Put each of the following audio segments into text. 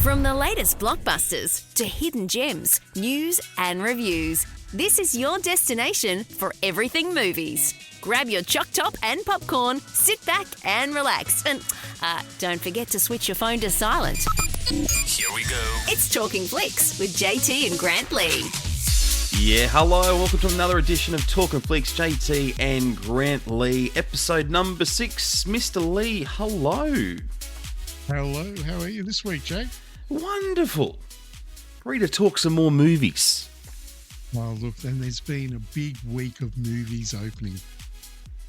From the latest blockbusters to hidden gems, news and reviews, this is your destination for everything movies. Grab your choc top and popcorn, sit back and relax. And don't forget to switch your phone to silent. Here we go. It's Talkin Flicks with JT and Grant Lee. Yeah, hello, welcome to another edition of Talkin Flicks, JT and Grant Lee, episode number 6. Mr. Lee, hello. Hello, how are you this week, Jake? Wonderful. Ready to talk some more movies. Well, look, then there's been a big week of movies opening.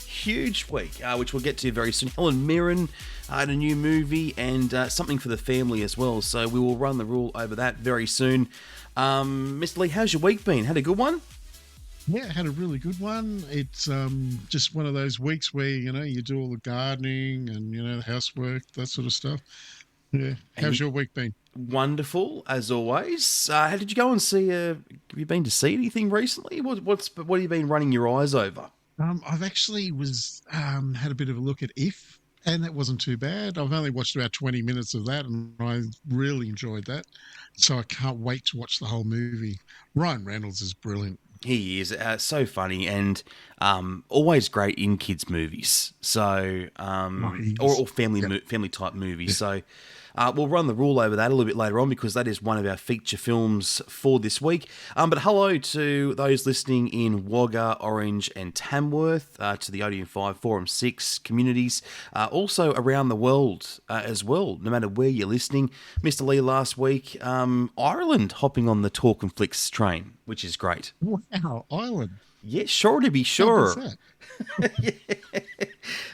Huge week, which we'll get to very soon. Helen Mirren had a new movie and something for the family as well, so we will run the rule over that very soon. Mr. Lee, how's your week been? Had a good one? Yeah, I had a really good one. It's just one of those weeks where, you do all the gardening and, the housework, that sort of stuff. Yeah. How's your week been? Wonderful, as always. How did you go and see, have you been to see anything recently? What have you been running your eyes over? I've actually had a bit of a look at If, and that wasn't too bad. I've only watched about 20 minutes of that, and I really enjoyed that. So I can't wait to watch the whole movie. Ryan Reynolds is brilliant. He is so funny and always great in kids' movies. So or family type movies. So we'll run the rule over that a little bit later on because that is one of our feature films for this week. But hello to those listening in Wagga, Orange and Tamworth, to the Odeon 5, Forum 6 communities, also around the world as well, no matter where you're listening. Mr. Lee, last week, Ireland hopping on the Talkin Flicks train, which is great. Wow, Ireland. Yeah, sure to be sure. Yeah.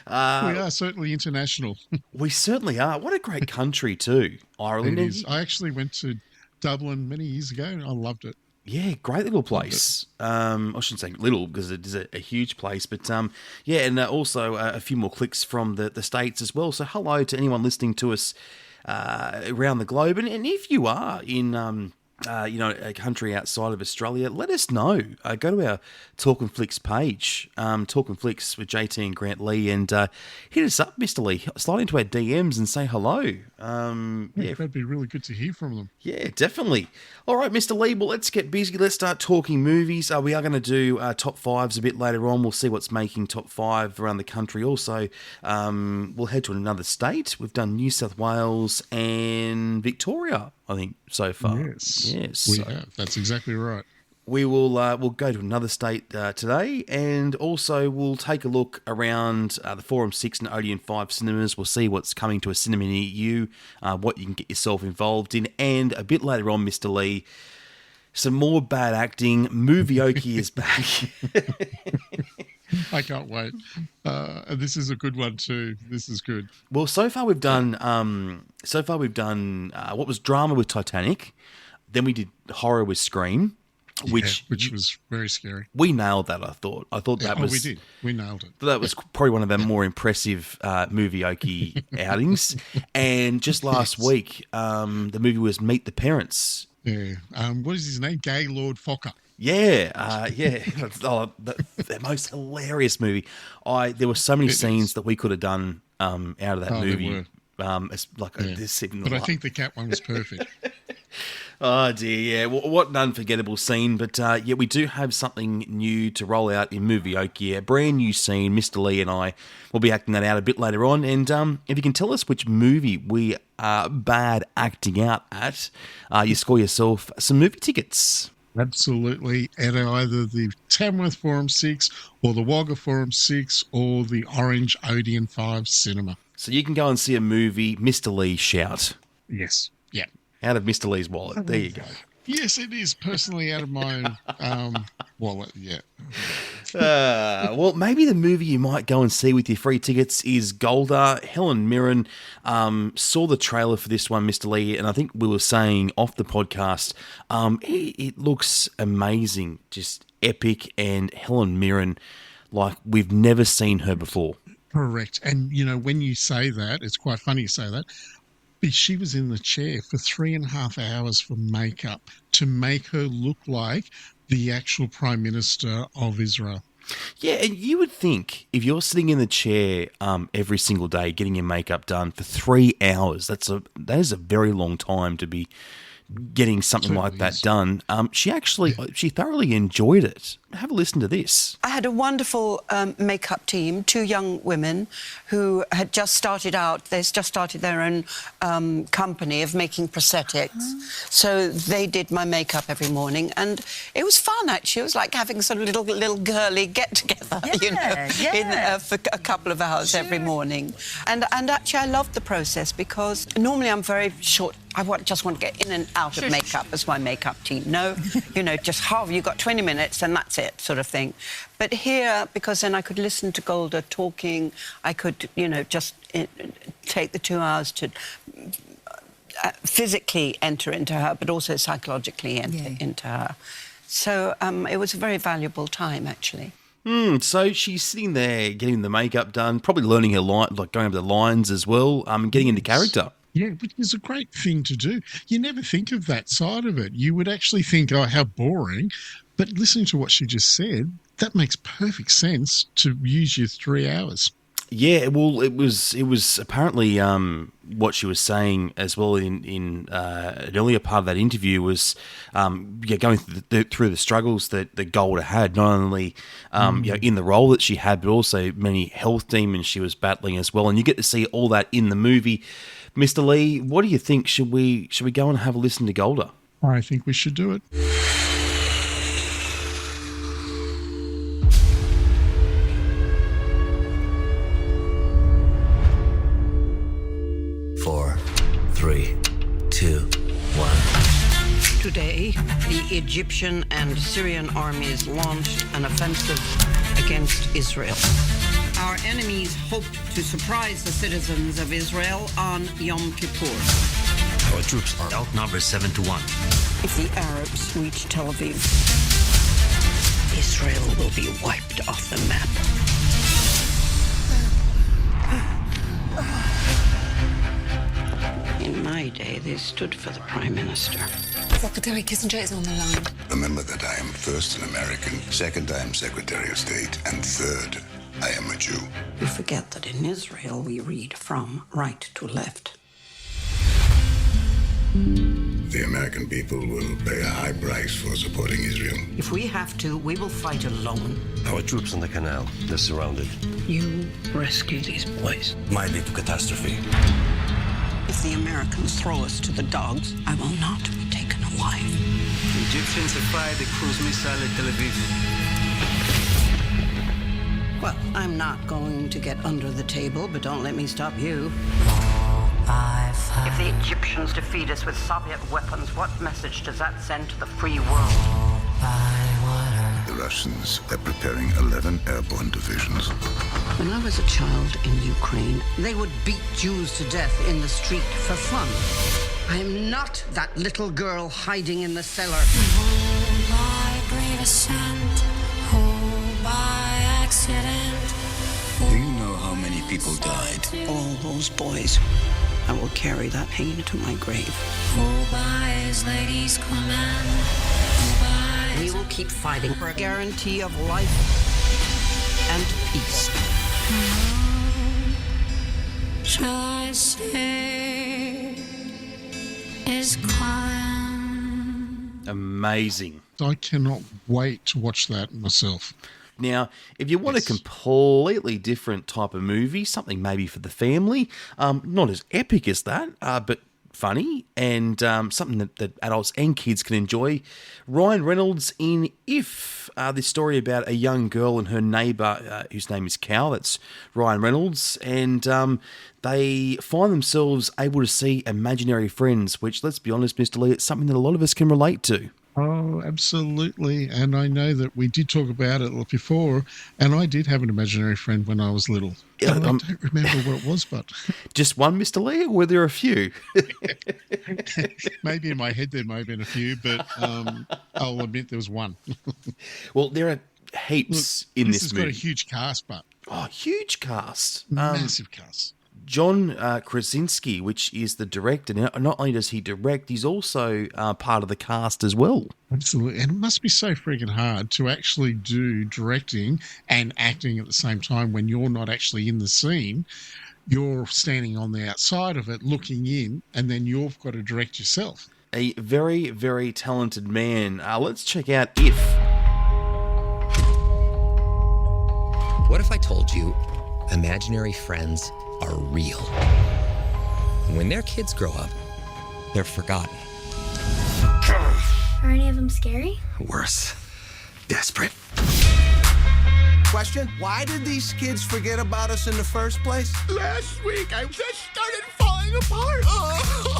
We are certainly international. We certainly are. What a great country too, Ireland. It is. I actually went to Dublin many years ago and I loved it. Yeah, great little place. I shouldn't say little because it is a huge place, but yeah, and also a few more clicks from the States as well. So hello to anyone listening to us around the globe, and if you are in a country outside of Australia, let us know. Go to our Talkin Flicks page, Talkin Flicks with JT and Grant Lee, and hit us up, Mr. Lee. Slide into our DMs and say hello. Yeah, that'd be really good to hear from them. Yeah, definitely. All right, Mr. Lee, well, let's get busy. Let's start talking movies. We are going to do top fives a bit later on. We'll see what's making top 5 around the country. Also, we'll head to another state. We've done New South Wales and Victoria, I think, so far. Yes, we have. That's exactly right. We will we'll go to another state today, and also we'll take a look around the Forum 6 and Odeon 5 cinemas. We'll see what's coming to a cinema near you, what you can get yourself involved in, and a bit later on, Mr. Lee, some more bad acting. Movieoke is back. I can't wait. This is a good one too. This is good. Well, so far we've done what was drama with Titanic, then we did horror with Scream. Which was very scary. We nailed that, I thought. That was... we did. We nailed it. That was probably one of our more impressive Movieoke outings. And just last week, the movie was Meet the Parents. Yeah. What is his name? Gaylord Fokker. Yeah. The most hilarious movie. There were so many scenes that we could have done out of that movie. It's like this. But I think the cat one was perfect. Oh dear, yeah. What an unforgettable scene. But we do have something new to roll out in Movieoke. A brand new scene. Mr. Lee and I will be acting that out a bit later on. And if you can tell us which movie we are bad acting out at, you score yourself some movie tickets. Absolutely. At either the Tamworth Forum 6 or the Wagga Forum 6 or the Orange Odeon 5 cinema. So you can go and see a movie, Mr. Lee shout. Yes. Yeah. Out of Mr. Lee's wallet. There you go. Yes, it is personally out of my wallet, yeah. Well, maybe the movie you might go and see with your free tickets is Golda. Helen Mirren saw the trailer for this one, Mr. Lee, and I think we were saying off the podcast, it looks amazing, just epic, and Helen Mirren, like we've never seen her before. Correct. And, when you say that, it's quite funny you say that. She was in the chair for 3.5 hours for makeup to make her look like the actual Prime Minister of Israel. Yeah, and you would think if you're sitting in the chair every single day getting your makeup done for 3 hours, that is a very long time to be getting something like that done. She thoroughly enjoyed it. Have a listen to this. I had a wonderful makeup team, 2 young women who had just started out. They just started their own company of making prosthetics. So they did my makeup every morning, and it was fun, actually. It was like having some little girly get-together, for a couple of hours every morning. And actually, I loved the process because normally I'm very short. Just want to get in and out of makeup as my makeup team. No, just you've got 20 minutes and that's it, sort of thing. But here, because then I could listen to Golda talking, I could, just take the 2 hours to physically enter into her, but also psychologically enter into her. So it was a very valuable time, actually. So she's sitting there getting the makeup done, probably learning her going over the lines as well, getting into character. Yeah, which is a great thing to do. You never think of that side of it. You would actually think, oh, how boring. But listening to what she just said, that makes perfect sense to use your 3 hours. Yeah, well, it was apparently what she was saying as well in an earlier part of that interview was going through the struggles that Golda had, not only in the role that she had, but also many health demons she was battling as well. And you get to see all that in the movie. Mr. Lee, what do you think? Should we go and have a listen to Golda? I think we should do it. Four, 3, 2, 1. Today, the Egyptian and Syrian armies launched an offensive against Israel. Our enemies hoped to surprise the citizens of Israel on Yom Kippur. Our troops are outnumbered 7 to 1. If the Arabs reach Tel Aviv, Israel will be wiped off the map. In my day, they stood for the Prime Minister. Secretary Kissinger is on the line. Remember that I am first an American, second I am Secretary of State, and third I am a Jew. You forget that in Israel we read from right to left. The American people will pay a high price for supporting Israel. If we have to, we will fight alone. Our troops on the canal, they're surrounded. You rescue these boys. Might lead to catastrophe. If the Americans throw us to the dogs, I will not be taken alive. The Egyptians have fired a cruise missile at Tel Aviv. Well, I'm not going to get under the table, but don't let me stop you. If the Egyptians defeat us with Soviet weapons, what message does that send to the free world? The Russians are preparing 11 airborne divisions. When I was a child in Ukraine, they would beat Jews to death in the street for fun. I am not that little girl hiding in the cellar. Do you know how many people died? All those boys. I will carry that pain to my grave. We will keep fighting for a guarantee of life and peace. Shall I say is calm? Amazing. I cannot wait to watch that myself. Now, if you want a completely different type of movie, something maybe for the family, not as epic as that, but funny and something that adults and kids can enjoy, Ryan Reynolds in If, this story about a young girl and her neighbour whose name is Cal, that's Ryan Reynolds, and they find themselves able to see imaginary friends, which, let's be honest, Mr. Lee, it's something that a lot of us can relate to. Oh, absolutely. And I know that we did talk about it before, and I did have an imaginary friend when I was little. I don't remember what it was, but... Just one, Mr. Lee, or were there a few? Maybe in my head there may have been a few, but I'll admit there was one. Well, there are heaps in this movie. This has got a huge cast, but... Oh, huge cast. Massive cast. John Krasinski, which is the director. Now, not only does he direct, he's also part of the cast as well. Absolutely. And it must be so freaking hard to actually do directing and acting at the same time when you're not actually in the scene. You're standing on the outside of it, looking in, and then you've got to direct yourself. A very, very talented man. Let's check out If. What if I told you imaginary friends are real? When their kids grow up, they're forgotten. Are any of them scary? Worse. Desperate. Question, why did these kids forget about us in the first place? Last week, I just started falling apart.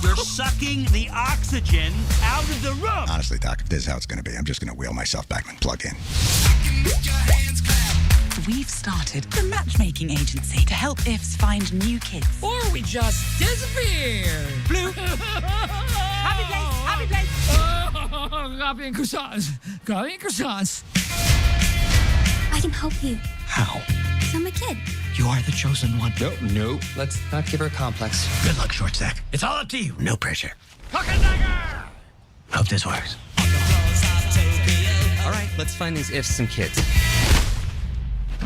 You're sucking the oxygen out of the room. Honestly, Doc, if this is how it's going to be, I'm just going to wheel myself back and plug in. We've started the matchmaking agency to help IFs find new kids. Or we just disappear. Blue. Happy place, happy place. Coffee and croissants. Coffee and croissants. I can help you. How? Because I'm a kid. You are the chosen one. No. Let's not give her a complex. Good luck, short stack. It's all up to you. No pressure. Talkin dagger! Hope this works. All right, let's find these ifs and kids.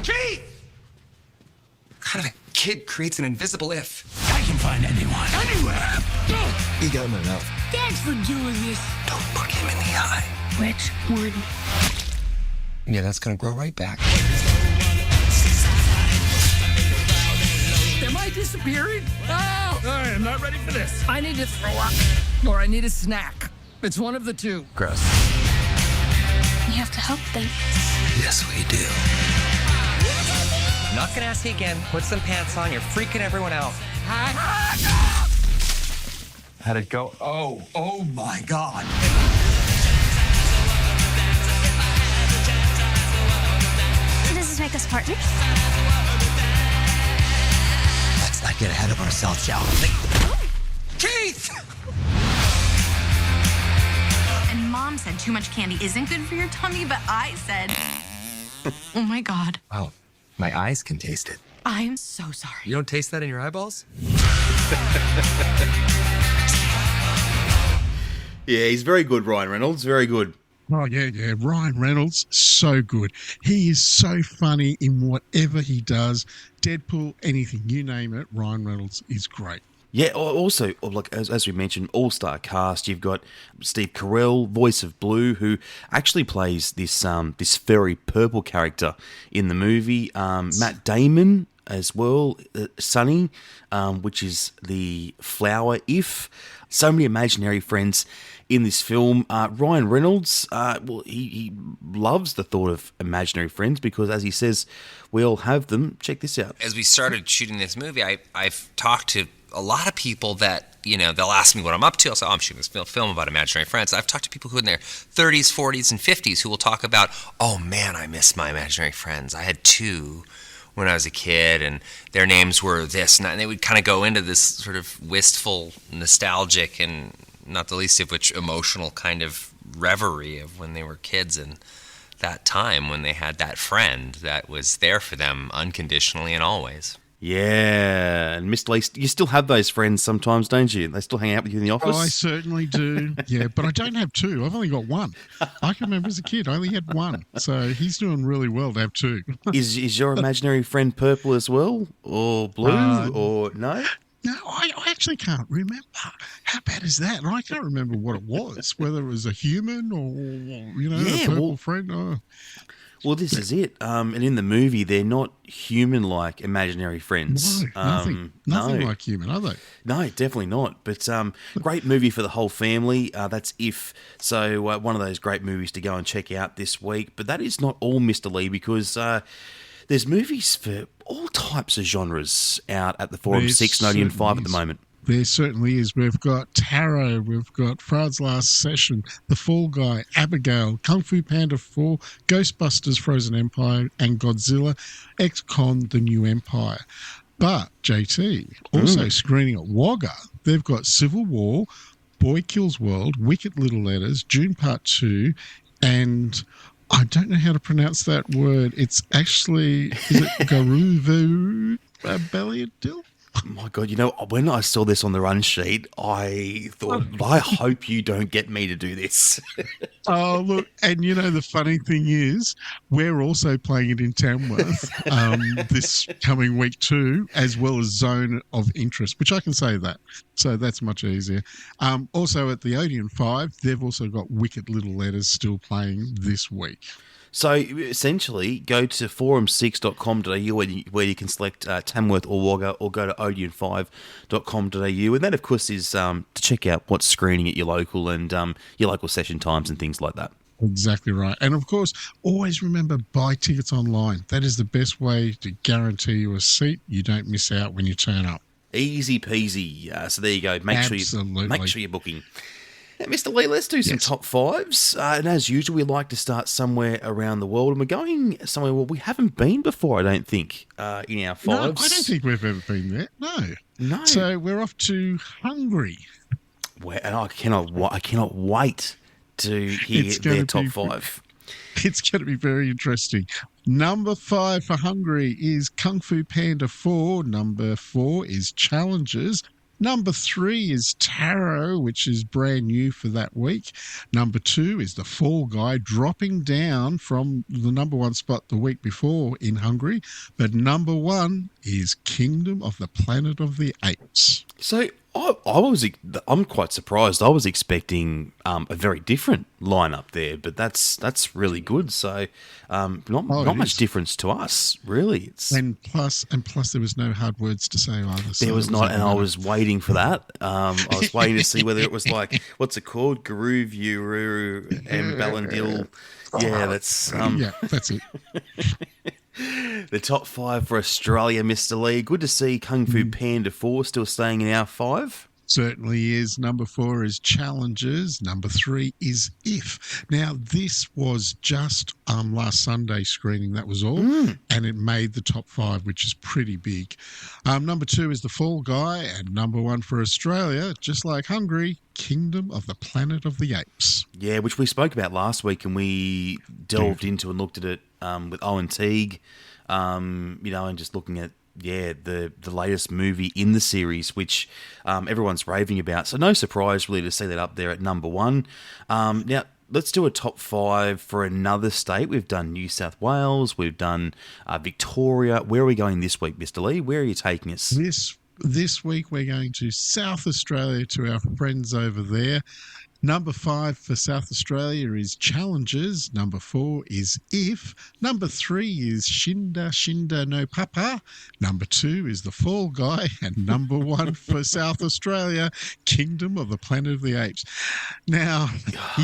Chief! What kind of a kid creates an invisible if? I can find anyone. Anywhere. You got him in mouth. Thanks for doing this. Don't look him in the eye. Which one? Yeah, that's gonna grow right back. Am I disappearing? Oh, all right, I'm not ready for this. I need to throw up, or I need a snack. It's one of the two. Gross. You have to help them. Yes, we do. Not gonna ask you again. Put some pants on. You're freaking everyone out. How'd it go? Oh my God. Does this make us partners? Let's not get ahead of ourselves, shall we? Keith! And Mom said too much candy isn't good for your tummy, but I said, oh my God. Wow, my eyes can taste it. I'm so sorry. You don't taste that in your eyeballs? Yeah, he's very good, Ryan Reynolds. Very good. Oh, yeah. Ryan Reynolds, so good. He is so funny in whatever he does. Deadpool, anything, you name it, Ryan Reynolds is great. Yeah, also, like as we mentioned, all-star cast. You've got Steve Carell, voice of Blue, who actually plays this furry purple character in the movie. Matt Damon as well, Sunny, which is the flower if. So many imaginary friends in this film. Ryan Reynolds, he loves the thought of imaginary friends because, as he says, we all have them. Check this out. As we started shooting this movie, I've talked to a lot of people that, they'll ask me what I'm up to. I'll say, I'm shooting this film about imaginary friends. I've talked to people who are in their 30s, 40s, and 50s who will talk about, oh man, I miss my imaginary friends. I had two when I was a kid, and their names were this and that. And they would kind of go into this sort of wistful, nostalgic, and not the least of which emotional kind of reverie of when they were kids and that time when they had that friend that was there for them unconditionally and always. Yeah, and Mr. Lee, you still have those friends sometimes, don't you? They still hang out with you in the office? Oh, I certainly do. Yeah, but I don't have two. I've only got one. I can remember as a kid, I only had one. So he's doing really well to have two. Is your imaginary friend purple as well? Or blue? Or no? No, I actually can't remember. How bad is that? And I can't remember what it was, whether it was a human or, a purple friend. Oh. Well, this is it. And in the movie, they're not human-like imaginary friends. No, nothing like human, are they? No, definitely not. But great movie for the whole family. That's If. So one of those great movies to go and check out this week. But that is not all, Mr. Lee, because there's movies for all types of genres out at the 4 and 6 and 5 at the moment. There certainly is. We've got Tarot, we've got Frod's Last Session, The Fall Guy, Abigail, Kung Fu Panda 4, Ghostbusters Frozen Empire, and Godzilla X-Con The New Empire. But, JT, also screening at Wagga, they've got Civil War, Boy Kills World, Wicked Little Letters, June Part 2, and I don't know how to pronounce that word. It's actually, is it Garuvu Beliadil? My God, when I saw this on the run sheet, I thought, I hope you don't get me to do this. Oh, look, and the funny thing is, we're also playing it in Tamworth this coming week too, as well as Zone of Interest, which I can say that. So that's much easier. Also at the Odeon 5, they've also got Wicked Little Letters still playing this week. So essentially, go to forum6.com.au where you can select Tamworth or Wagga, or go to odeon5.com.au, and that, of course, is to check out what's screening at your local and your local session times and things like that. Exactly right. And, of course, always remember, buy tickets online. That is the best way to guarantee you a seat. You don't miss out when you turn up. Easy peasy. So there you go. Make sure you're booking. Now, Mr. Lee, let's do some top fives. And as usual, we like to start somewhere around the world. And we're going somewhere where we haven't been before, I don't think, in our fives. No, I don't think we've ever been there. No. So we're off to Hungary. And I cannot wait to hear their top five. It's going to be very interesting. Number 5 for Hungary is Kung Fu Panda 4. Number 4 is Challengers. Number 3 is Tarot, which is brand new for that week. Number 2 is The Fall Guy, dropping down from the number 1 spot the week before in Hungary. But number 1 is Kingdom of the Planet of the Apes. So I'm quite surprised. I was expecting a very different lineup there, but that's really good. So not much difference to us, really. And plus, there was no hard words to say either. There was not, and I was waiting for that. I was waiting to see whether it was like, what's it called, Guru, Vuru, and Ballandil. Yeah, that's that's it. The top 5 for Australia, Mr. Lee. Good to see Kung Fu Panda 4 still staying in our 5. Certainly is. Number 4 is Challengers. Number 3 is If. Now, this was just last Sunday screening, that was all, and it made the top 5, which is pretty big. Number 2 is The Fall Guy, and number 1 for Australia, just like Hungary, Kingdom of the Planet of the Apes. Yeah, which we spoke about last week, and we delved into and looked at it with Owen Teague, and just looking at the latest movie in the series, which everyone's raving about. So no surprise really to see that up there at number 1. Now, let's do a top 5 for another state. We've done New South Wales. We've done Victoria. Where are we going this week, Mr. Lee? Where are you taking us? This week we're going to South Australia to our friends over there. Number 5 for South Australia is Challengers. Number 4 is If. Number 3 is Shinda Shinda No Papa. Number 2 is The Fall Guy. And number 1 for South Australia, Kingdom of the Planet of the Apes. Now,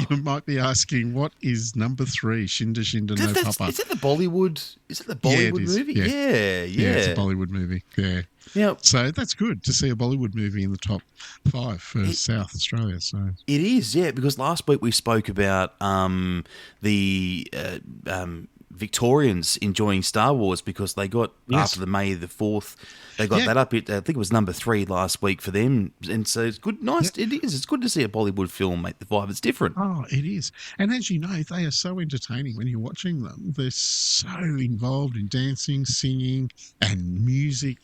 you might be asking, what is number 3, Shinda Shinda No Papa? Is it the Bollywood? Is it the Bollywood movie? Yeah, it's a Bollywood movie. Yeah. Yeah. So that's good to see a Bollywood movie in the top 5 for South Australia. So it is, yeah, because last week we spoke about the Victorians enjoying Star Wars because they got, after the May the 4th, they got that up. I think it was number 3 last week for them. And so it's good, nice. It is. It's good to see a Bollywood film make the 5. It's different. Oh, it is. And as you know, they are so entertaining when you're watching them. They're so involved in dancing, singing, and music.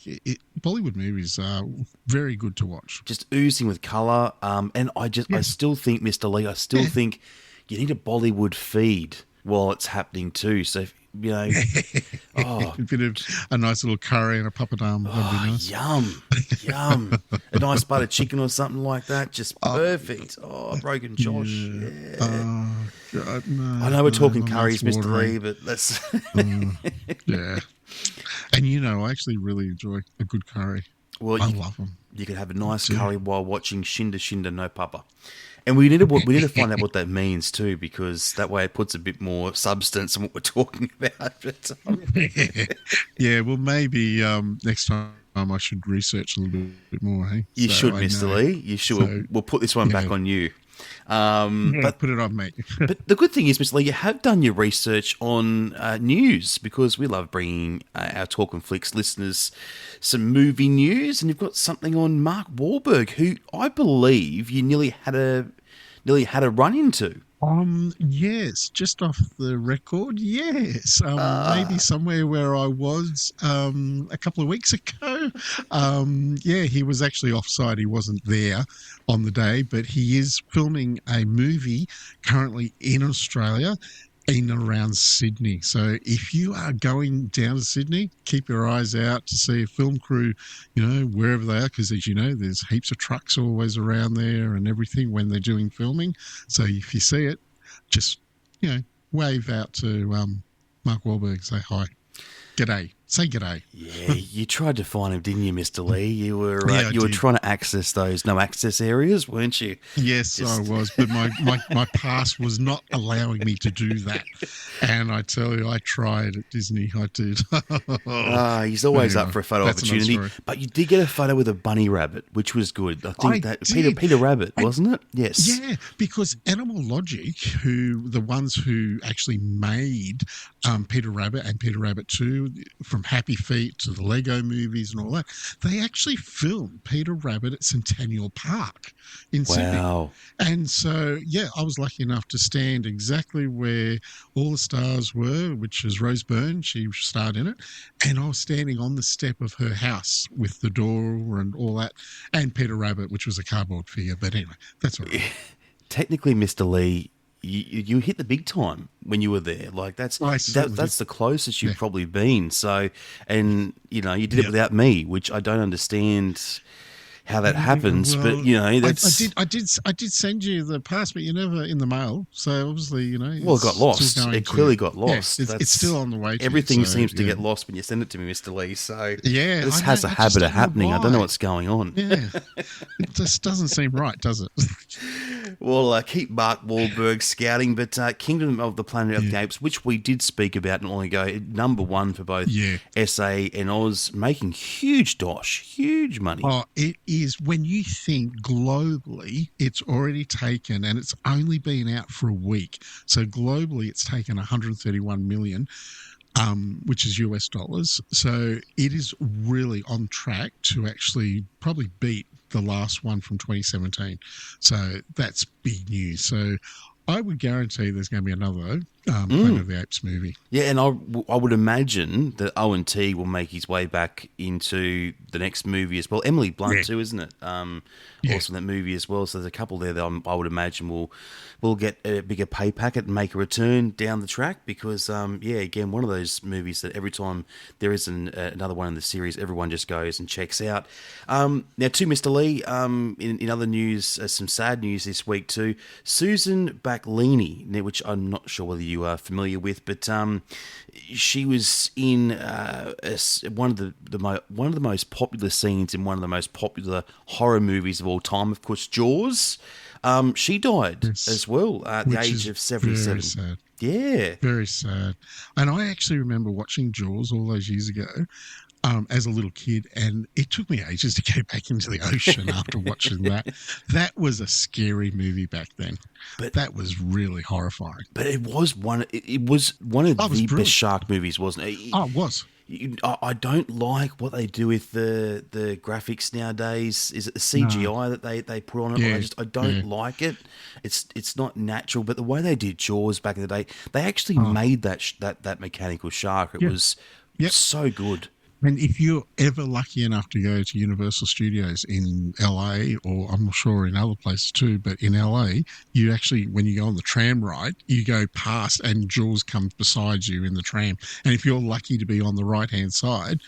Bollywood movies are very good to watch. Just oozing with colour. And I still think, Mr. Lee, think you need a Bollywood feed while it's happening too. So, a bit of a nice little curry and a papadum would be nice. Yum. A nice butter chicken or something like that. Just perfect. Broken Josh. Yeah. God, no, I know we're talking curries, Mr. Lee, but that's... yeah. And, I actually really enjoy a good curry. Well, I love them. You could have a nice curry while watching Shinda Shinda No Papa. And we need to find out what that means too, because that way it puts a bit more substance on what we're talking about. Yeah, well, maybe next time I should research a little bit more. Hey, you should, Mr. Lee. You should. So, we'll put this one back on you. But put it on me. But the good thing is, Mr. Lee, you have done your research on news, because we love bringing our Talkin Flicks listeners some movie news, and you've got something on Mark Wahlberg, who I believe you nearly had a run into Yes, just off the record, yes. Maybe somewhere where I was a couple of weeks ago. Yeah, he was actually offside. He wasn't there on the day, but he is filming a movie currently in Australia in and around Sydney. So if you are going down to Sydney, keep your eyes out to see a film crew, wherever they are, because as you know, there's heaps of trucks always around there and everything when they're doing filming. So if you see it, just, wave out to Mark Wahlberg, say hi. G'day. Say g'day. Yeah, you tried to find him, didn't you, Mr. Lee? You were you were trying to access those no access areas, weren't you? Yes, I was, but my pass was not allowing me to do that. And I tell you, I tried at Disney. I did. He's always up for a photo opportunity. But you did get a photo with a bunny rabbit, which was good. I think Peter Rabbit, wasn't it? Yes. Yeah, because Animal Logic, the ones who actually made Peter Rabbit and Peter Rabbit 2, from Happy Feet to the Lego movies and all that, they actually filmed Peter Rabbit at Centennial Park in Sydney. Wow. And so, yeah, I was lucky enough to stand exactly where all the stars were, which is Rose Byrne. She starred in it. And I was standing on the step of her house with the door and all that, and Peter Rabbit, which was a cardboard figure. But anyway, that's all right. Technically, Mr. Lee, you hit the big time when you were there. Like that's the closest you've probably been. So, and you did it without me, which I don't understand how that happens. Well, but that's I did send you the pass, but you're never in the mail. So obviously, well, it got lost. It clearly got lost. Yeah, it's still on the way. Everything seems to get lost when you send it to me, Mr. Lee. So yeah, this has a habit of happening. I don't know what's going on. Yeah, it just doesn't seem right, does it? Well, keep Mark Wahlberg scouting, but Kingdom of the Planet of the Apes, which we did speak about not long ago, #1 for both SA and Oz, making huge money. Oh, it is. When you think globally, it's already taken, and it's only been out for a week. So globally, it's taken 131 million. Which is US dollars. So it is really on track to actually probably beat the last one from 2017. So that's big news. So I would guarantee there's going to be another Planet of the Apes movie. Yeah, and I would imagine that Owen T will make his way back into the next movie as well. Emily Blunt too, isn't it? Also in that movie as well. So there's a couple there that I would imagine will get a bigger pay packet and make a return down the track because, again, one of those movies that every time there is another one in the series, everyone just goes and checks out. Now, to Mr. Lee, in other news, some sad news this week too. Susan Backlini, which I'm not sure whether you are familiar with, but she was in one of the most popular scenes in one of the most popular horror movies of all time, of course, Jaws. She died as well at the age of 77. Very sad. Yeah. Very sad. And I actually remember watching Jaws all those years ago as a little kid, and it took me ages to get back into the ocean after watching that. That was a scary movie back then. But that was really horrifying. But it was one of the best shark movies, wasn't it? Oh, it was. I don't like what they do with the graphics nowadays. Is it the CGI that they put on it? Yeah. I don't like it. It's not natural. But the way they did Jaws back in the day, they actually made that mechanical shark. It was so good. And if you're ever lucky enough to go to Universal Studios in LA, or I'm sure in other places too, but in LA, you actually, when you go on the tram ride, you go past and Jaws comes beside you in the tram. And if you're lucky to be on the right-hand side,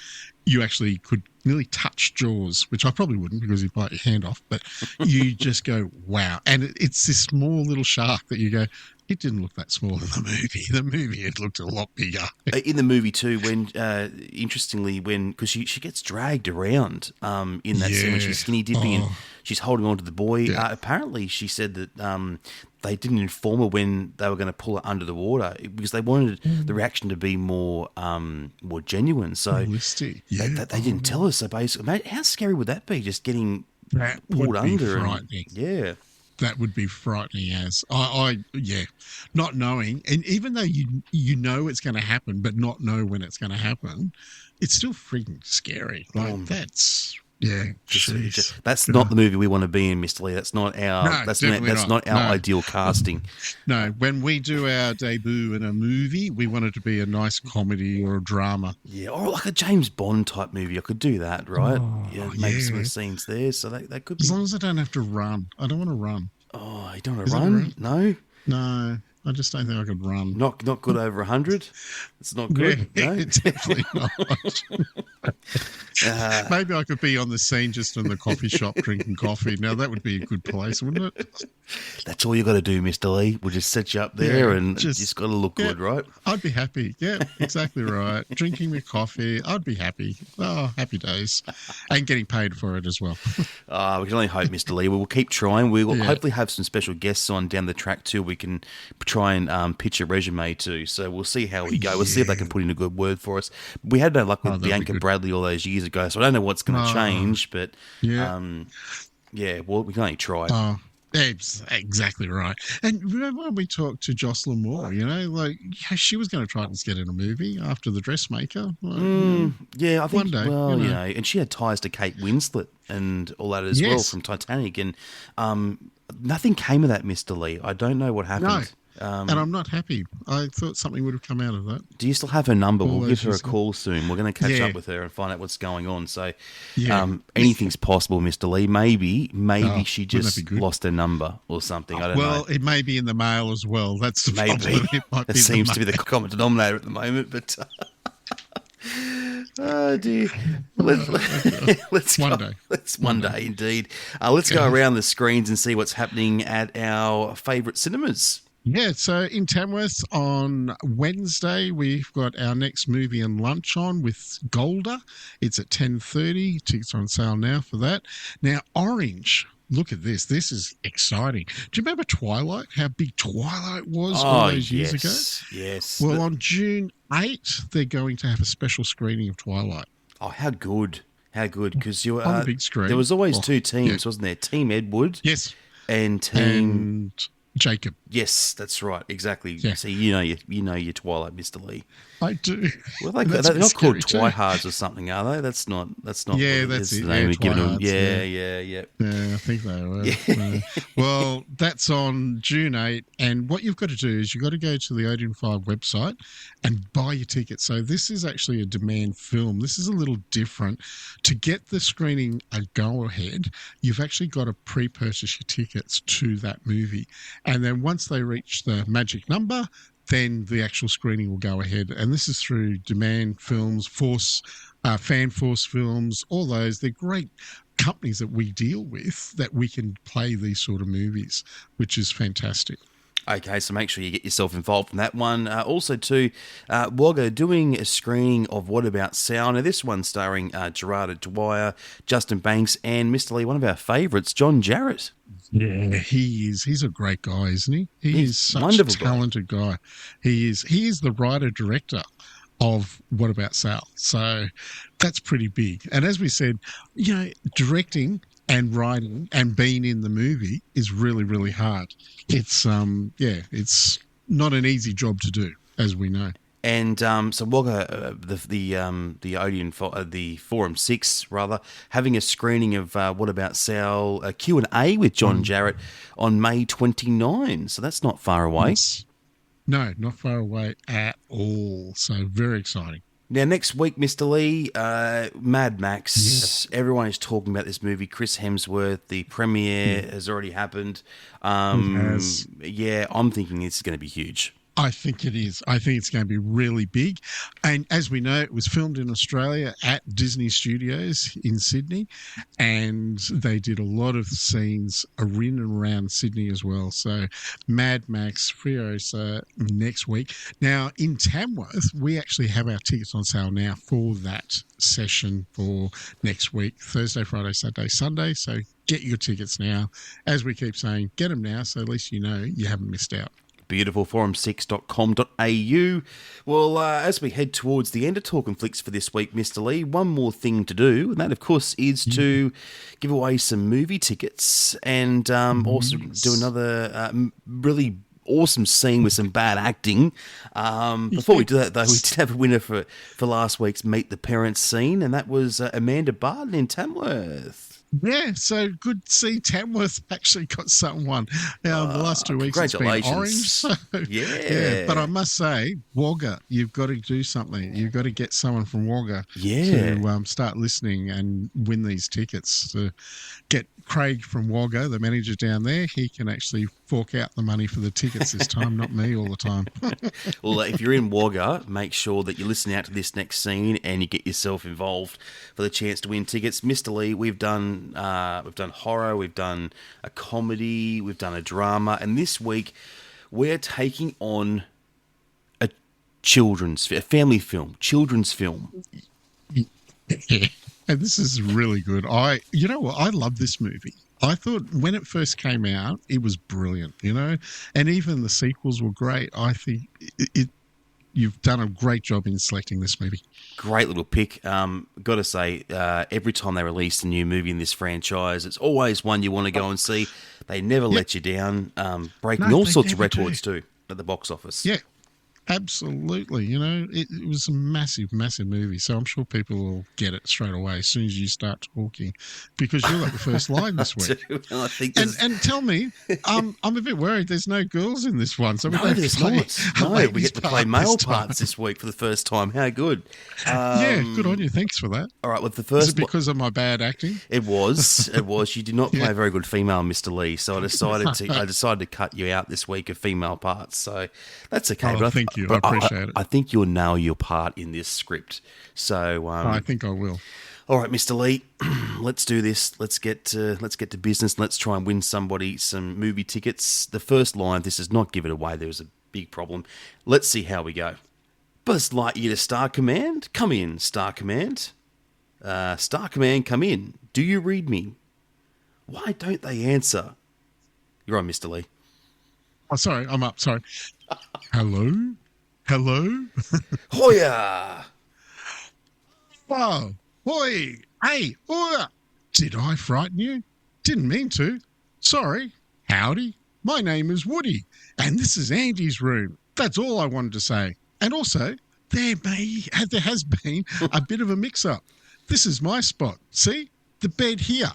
you actually could nearly touch Jaws, which I probably wouldn't because you'd bite your hand off, but you just go, wow. And it's this small little shark that you go, it didn't look that small in the movie. The movie, it looked a lot bigger. In the movie too, when interestingly, because she gets dragged around in that scene when she's skinny dipping and she's holding on to the boy. Yeah. Apparently, she said that they didn't inform her when they were going to pull her under the water because they wanted the reaction to be more genuine. So realistic. They didn't tell us. So basically, mate, how scary would that be? Just getting pulled under. Frightening. Yeah. That would be frightening as not knowing, and even though you know it's going to happen, but not know when it's going to happen, it's still freaking scary. Like Yeah, that's not the movie we want to be in, Mr. Lee. That's not our. No, that's definitely not our No. ideal casting. No, when we do our debut in a movie, we want it to be a nice comedy or a drama. Yeah, or like a James Bond type movie. I could do that, right? Oh, Maybe some of yeah. the scenes there, so that could be. As long as I don't have to run. I don't want to run. Oh, you don't want Is to that run? right? No. No, I just don't think I could run. Not good over 100. It's not good. Yeah, No? definitely not. Maybe I could be on the scene just in the coffee shop drinking coffee. Now that would be a good place, wouldn't it? That's all you got to do, Mr. Lee. We'll just set you up there, Yeah, and just got to look good, right? I'd be happy. Yeah, exactly right. Drinking my coffee, I'd be happy. Oh, happy days. And getting paid for it as well. We can only hope, Mr. Lee. We'll keep trying. We will hopefully have some special guests on down the track too. We can try and pitch a resume to. So we'll see how we go. We'll see if they can put in a good word for us. We had no luck with Bianca Bradley all those years ago, so I don't know what's going to change. But well, we can only try. Oh, exactly right. And remember when we talked to Jocelyn Moore, she was going to try and get in a movie after The Dressmaker. I think one day. And she had ties to Kate Winslet and all that as well from Titanic, and nothing came of that, Mr. Lee. I don't know what happened. No. And I'm not happy. I thought something would have come out of that. Do you still have her number? We'll give her a call soon. We're going to catch up with her and find out what's going on. So anything's possible, Mr. Lee. Maybe she just lost her number or something. I don't know. Well, it may be in the mail as well. That's the problem. That seems to be the common denominator at the moment. But oh dear. Let's one go. day. One day, indeed. Let's go around the screens and see what's happening at our favourite cinemas. Yeah, so in Tamworth on Wednesday, we've got our next movie and lunch on with Golder. It's at 10:30. Tickets are on sale now for that. Now, Orange. Look at this. This is exciting. Do you remember Twilight? How big Twilight was all those years ago? Yes. Well, on June 8th, they're going to have a special screening of Twilight. Oh, how good. How good. Because you on the big screen. There was always two teams, wasn't there? Team Edward. Yes. And Team... And Jacob. Yes, that's right. Exactly. Yeah. See, you know your Twilight, Mr. Lee. I do. Well, they're not called Twihards or something, are they? That's not. Yeah, that's it. The name we're giving them. Yeah. Yeah, I think they were. Yeah. Well, that's on June 8, and what you've got to do is you've got to go to the Odeon 5 website and buy your ticket. So this is actually a demand film. This is a little different. To get the screening a go-ahead, you've actually got to pre-purchase your tickets to that movie, and then once they reach the magic number, then the actual screening will go ahead. And this is through Demand Films, Fan Force Films, all those. They're great companies that we deal with that we can play these sort of movies, which is fantastic. Okay, so make sure you get yourself involved in that one. Also, too, Wagga doing a screening of What About Sal. Now, this one starring Gerard Dwyer, Justin Banks, and Mr. Lee, one of our favourites, John Jarratt. Yeah, he is. He's a great guy, isn't he? He's is such a talented guy. He is. He is the writer-director of What About Sal. So that's pretty big. And as we said, directing and writing and being in the movie is really, really hard. It's it's not an easy job to do, as we know. And so Wagga, the Odeon, the Forum 6 rather, having a screening of What About Sal, a Q&A with John Jarratt on May 29. So that's not far away. No, not far away at all. So very exciting. Now, next week, Mr. Lee, Mad Max. Yes. Everyone is talking about this movie. Chris Hemsworth, the premiere has already happened. Yeah, I'm thinking it's going to be huge. I think it is. I think it's going to be really big. And as we know, it was filmed in Australia at Disney Studios in Sydney, and they did a lot of scenes in and around Sydney as well. So Mad Max Furiosa next week. Now, in Tamworth, we actually have our tickets on sale now for that session for next week, Thursday, Friday, Saturday, Sunday. So get your tickets now. As we keep saying, get them now, so at least you know you haven't missed out. Beautiful, forum6.com.au. Well, as we head towards the end of Talkin Flicks for this week, Mr. Lee, one more thing to do, and that, of course, is to give away some movie tickets and also do another really awesome scene with some bad acting. Before we do that, though, we did have a winner for last week's Meet the Parents scene, and that was Amanda Barton in Tamworth. Yeah, so good to see Tamworth actually got someone. The last 2 weeks it's been Orange. So, yeah. But I must say, Wagga, you've got to do something. You've got to get someone from Wagga to start listening and win these tickets. To get Craig from Wagga, the manager down there, he can actually fork out the money for the tickets this time, not me all the time. Well, if you're in Wagga, make sure that you listen out to this next scene and you get yourself involved for the chance to win tickets. Mr. Lee, we've done horror, we've done a comedy, we've done a drama, and this week we're taking on a family film, children's film. Yeah. And this is really good. You know what? I love this movie. I thought when it first came out, it was brilliant, and even the sequels were great. I think you've done a great job in selecting this movie. Great little pick. Got to say, every time they release a new movie in this franchise, it's always one you want to go and see. They never let you down, breaking all sorts of records too at the box office. Yeah. Absolutely. It was a massive, massive movie. So I'm sure people will get it straight away as soon as you start talking, because you're like the first line this week. I think and tell me, I'm a bit worried there's no girls in this one. So no, there's not. No, we get to play male parts this week for the first time. How good. Yeah, good on you. Thanks for that. All right, with the first... Is it because of my bad acting? It was. You did not play a very good female, Mr. Lee, so I decided to cut you out this week of female parts. So that's okay. Oh, thank you. I appreciate it. I think you'll nail your part in this script. So I think I will. All right, Mr. Lee, let's do this. Let's get to business. Let's try and win somebody some movie tickets. The first line, this is not give it away. There was a big problem. Let's see how we go. Buzz Lightyear to Star Command. Come in, Star Command. Star Command, come in. Do you read me? Why don't they answer? You're on, Mr. Lee. Oh, sorry, I'm up. Sorry. Hello? Hoya! Whoa! Hoi! Hey! Hoya! Did I frighten you? Didn't mean to. Sorry. Howdy. My name is Woody, and this is Andy's room. That's all I wanted to say. And also, there has been a bit of a mix-up. This is my spot. See? The bed here.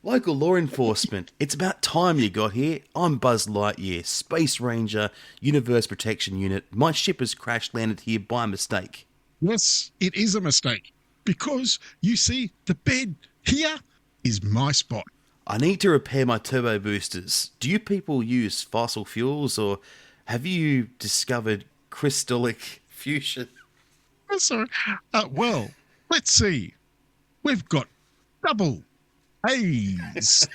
Local law enforcement, it's about time you got here. I'm Buzz Lightyear, Space Ranger, Universe Protection Unit. My ship has crash-landed here by mistake. Yes, it is a mistake. Because, you see, the bed here is my spot. I need to repair my turbo boosters. Do you people use fossil fuels, or have you discovered crystallic fusion? Oh, sorry. Well, let's see. We've got double A's.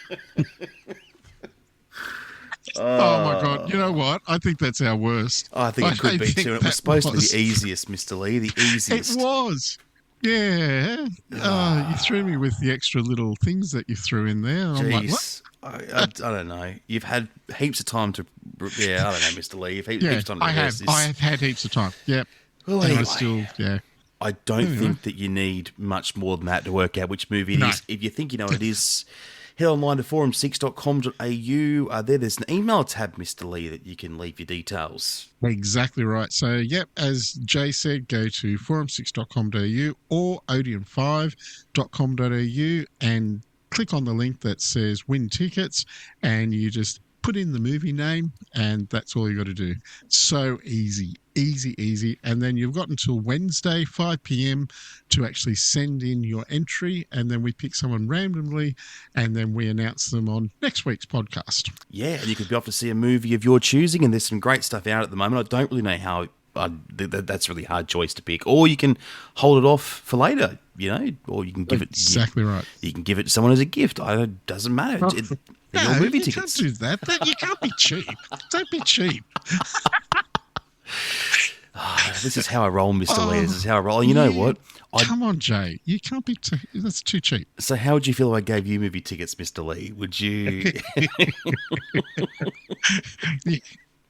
Oh my God. You know what? I think that's our worst. I think it could be too. It was supposed to be the easiest, Mr. Lee. The easiest. It was. Yeah. You threw me with the extra little things that you threw in there. I'm like, what? I don't know. You've had heaps of time to... Yeah, I don't know, Mr. Lee. You've heaps of time to rehearse this. I have had heaps of time. Yep. Well, and anyway, I don't think that you need much more than that to work out which movie it is. If you think you know what it is, head online to forum6.com.au. There's an email tab, Mr. Lee, that you can leave your details. Exactly right. So, as Jay said, go to forum6.com.au or odeon5.com.au and click on the link that says win tickets, and you just put in the movie name, and that's all you got to do. So easy. And then you've got until Wednesday, 5 p.m. to actually send in your entry, and then we pick someone randomly, and then we announce them on next week's podcast. Yeah, and you could be off to see a movie of your choosing, and there's some great stuff out at the moment. I don't really know how... that's a really hard choice to pick. Or you can hold it off for later, or you can give it... Exactly right. You can give it to someone as a gift. It doesn't matter. No, movie tickets. Can't do that. You can't be cheap. Don't be cheap. This is how I roll, Mr. Lee. This is how I roll. You know what? Come on, Jay. You can't be... That's too cheap. So how would you feel if I gave you movie tickets, Mr. Lee? Would you...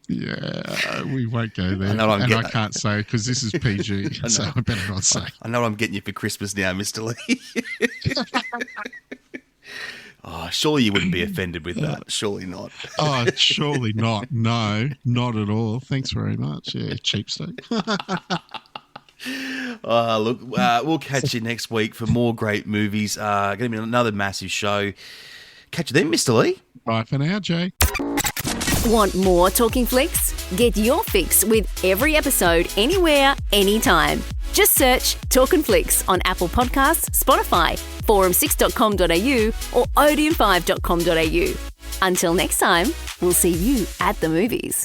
Yeah, we won't go there. I can't say because this is PG, so I better not say. I know what I'm getting you for Christmas now, Mr. Lee. surely you wouldn't be offended with that. Surely not. Oh, surely not. No, not at all. Thanks very much. Yeah, cheapskate. Look, we'll catch you next week for more great movies. Going to be another massive show. Catch you then, Mr. Lee. Bye for now, Jay. Want more Talking Flicks? Get your fix with every episode anywhere, anytime. Just search Talkin Flicks on Apple Podcasts, Spotify, forum6.com.au or odeon5.com.au. Until next time, we'll see you at the movies.